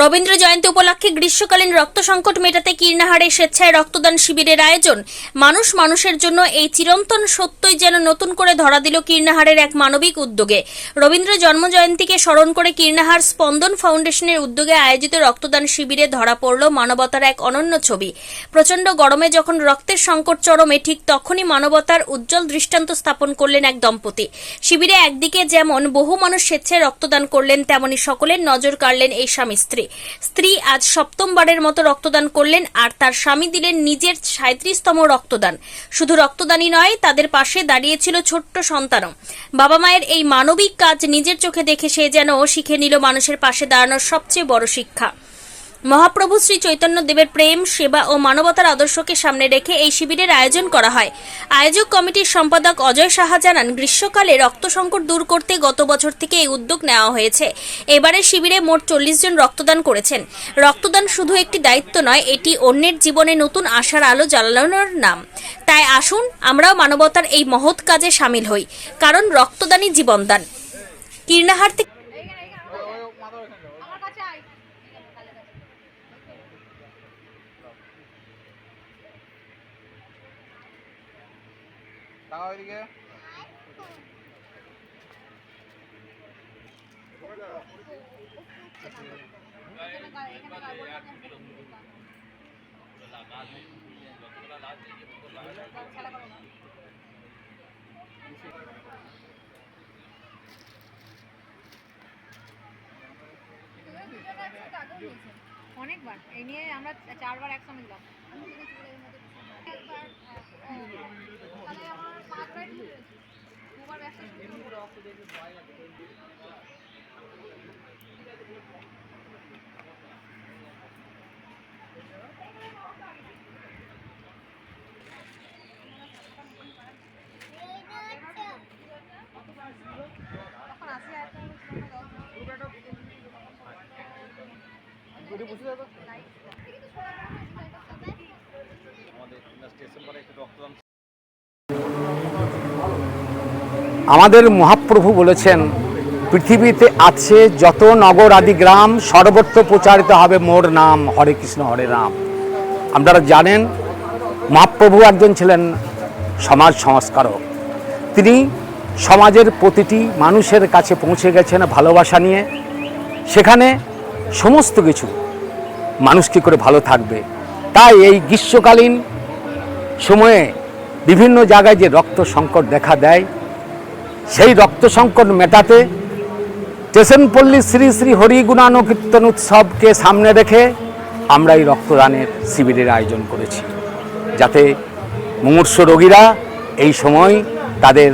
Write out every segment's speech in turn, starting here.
রবীন্দ্র জয়ন্তী উপলক্ষে গ্রীষ্মকালীন রক্ত সংকট মেটাতে কীর্ণাহারে স্বেচ্ছায় রক্তদান শিবিরের আয়োজন। মানুষ মানুষের জন্য এই চিরন্তন সত্যই যেন নতুন করে ধরা দিল কীর্ণাহারের এক মানবিক উদ্যোগে। রবীন্দ্র জন্মজয়ন্তীকে স্মরণ করে কীর্ণাহার স্পন্দন ফাউন্ডেশনের উদ্যোগে আয়োজিত রক্তদান শিবিরে ধরা পড়ল মানবতার এক অনন্য ছবি। প্রচণ্ড গরমে যখন রক্তের সংকট চরমে, ঠিক তখনই মানবতার উজ্জ্বল দৃষ্টান্ত স্থাপন করলেন এক দম্পতি। শিবিরে একদিকে যেমন বহু মানুষ স্বেচ্ছায় রক্তদান করলেন, তেমনি সকলের নজর কাড়লেন এই স্বামী স্ত্রী আজ সপ্তমবারের মতো রক্তদান করলেন, আর তার স্বামী দিলেন নিজের 37তম রক্তদান। শুধু রক্তদানই নয়, তাদের পাশে দাঁড়িয়েছিল ছোট্ট সন্তানও। বাবা মায়ের এই মানবিক কাজ নিজের চোখে দেখে সে যেন শিখে নিল মানুষের পাশে দাঁড়ানোর সবচেয়ে বড় শিক্ষা। মহাপ্রভু শ্রী চৈতন্য দেবের প্রেম, সেবা ও মানবতার আদর্শকে সামনে রেখে এই শিবিরের আয়োজন করা হয়। আয়োজক কমিটির সম্পাদক অজয় সাহা জানান, গ্রীষ্মকালে রক্ত সংকট দূর করতে গত বছর থেকে এই উদ্যোগ নেওয়া হয়েছে। এবারে শিবিরে মোট 40 জন রক্তদান করেছেন। রক্তদান শুধু একটি দায়িত্ব নয়, এটি অন্যের জীবনে নতুন আশার আলো জ্বালানোর নাম। তাই আসুন আমরাও মানবতার এই মহৎ কাজে সামিল হই, কারণ রক্তদানই জীবনদান। কীর্ণাহার থেকে অনেকবার এই নিয়ে আমরা 4 বার একসঙ্গে দিলাম। আমাদের মহাপ্রভু বলেছেন, পৃথিবীতে আছে যত নগর আদি গ্রাম, সর্বত্র প্রচারিত হবে মোর নাম, হরে কৃষ্ণ হরে রাম। আপনারা জানেন, মহাপ্রভু একজন ছিলেন সমাজ সংস্কারক। তিনি সমাজের প্রতিটি মানুষের কাছে পৌঁছে গেছেন ভালোবাসা নিয়ে। সেখানে সমস্ত কিছু মানুষ কী করে ভালো থাকবে, তাই এই গ্রীষ্মকালীন সময়ে বিভিন্ন জায়গায় যে রক্ত সংকট দেখা দেয়, সেই রক্ত সংকট মেটাতে স্টেশনপল্লী শ্রী শ্রী হরি গুণানুকীর্তন উৎসবকে সামনে রেখে আমরা এই রক্তদানের শিবিরের আয়োজন করেছি, যাতে মুমূর্ষু রোগীরা এই সময় তাদের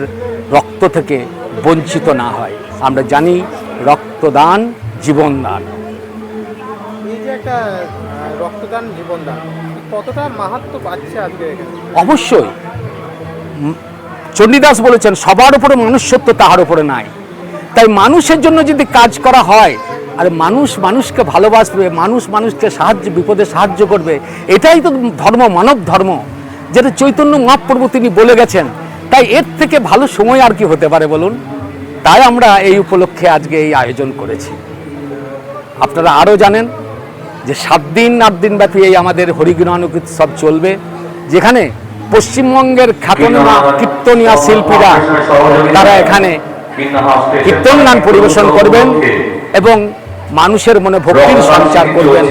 রক্ত থেকে বঞ্চিত না হয়। আমরা জানি রক্তদান জীবনদান। এই যে একটা রক্তদান জীবনদান, কতটা মাহাত্ম্য পাচ্ছে আজকে? অবশ্যই চণ্ডীদাস বলেছেন, সবার উপরে মনুষ্যত্ব, তাহার উপরে নাই। তাই মানুষের জন্য যদি কাজ করা হয়, আর মানুষ মানুষকে ভালোবাসবে, মানুষ মানুষকে বিপদে সাহায্য করবে, এটাই তো ধর্ম, মানব ধর্ম, যেটা চৈতন্য মহাপ্রভু তিনি বলে গেছেন। তাই এর থেকে ভালো সময় আর কি হতে পারে বলুন? তাই আমরা এই উপলক্ষে আজকে এই আয়োজন করেছি। আপনারা আরও জানেন যে 7 দিন 8 দিন ব্যাপী এই আমাদের হরিগুণানুকীর্তন চলবে, যেখানে পশ্চিমবঙ্গের খ্যাতনামা কীর্তনীয় শিল্পীরা তারা এখানে কীর্তন গান পরিবেশন করবেন এবং মানুষের মনে ভক্তির সঞ্চার করবেন।